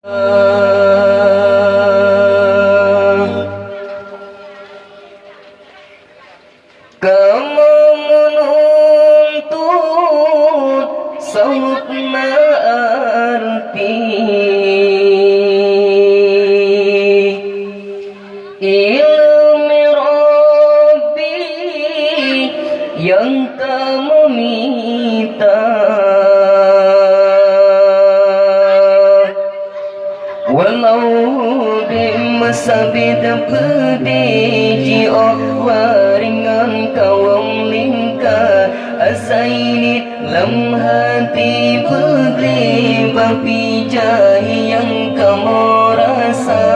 Kamu menuntut sukma arti ilmu Rabbi yang kamu minta, walau bimasabid pediji waringan kawang lingka asaini lam hati pedri bapi jahi yang kamu rasa.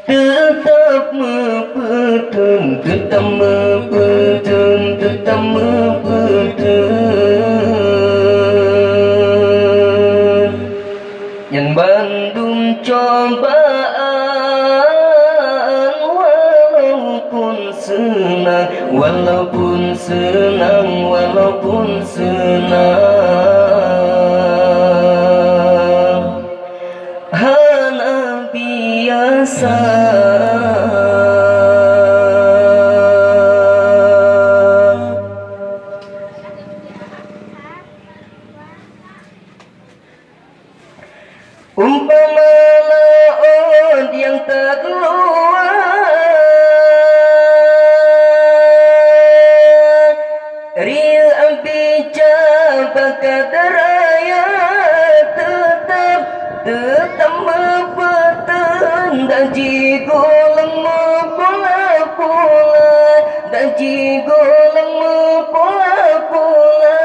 Tetap mepetun, tetap mepetun, tetap mepetun. Yang bandung cobaan walaupun senang, walaupun senang, walaupun senang, hana biasa. Umpama laut yang terluar, Ria bicara kata raya, tetap mepetun dan jigulang mepula-pula, dan jigulang mepula-pula.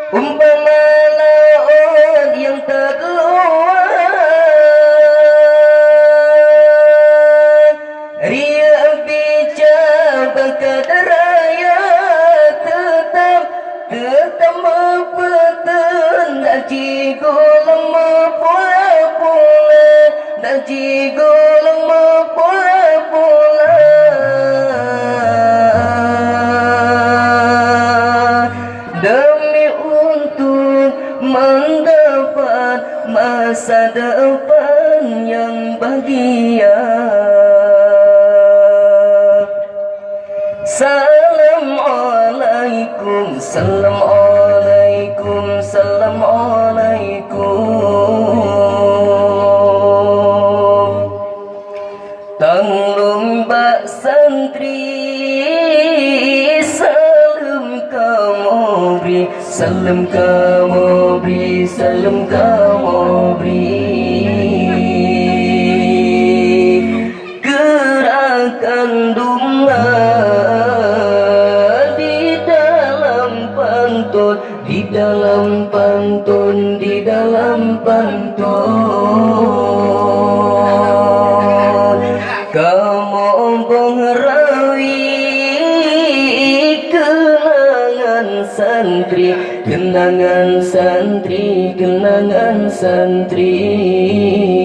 Umpama laut yang terluar, Ria bicara kata raya, tetap mepetun dan jigulang mepula-pula, dan jigulang mepula-pula. Demi untuk mendapat masa depan yang bahagia. Salam alaikum, salam alaikum, salam alaikum. Tanglung bak santri, salam kamu beri, salam kamu beri, salam kamu beri. Gerakan dumla di dalam pantun, di dalam pantun, di dalam pantun. Kamu mengharawi kenangan santri, kenangan santri, kenangan santri.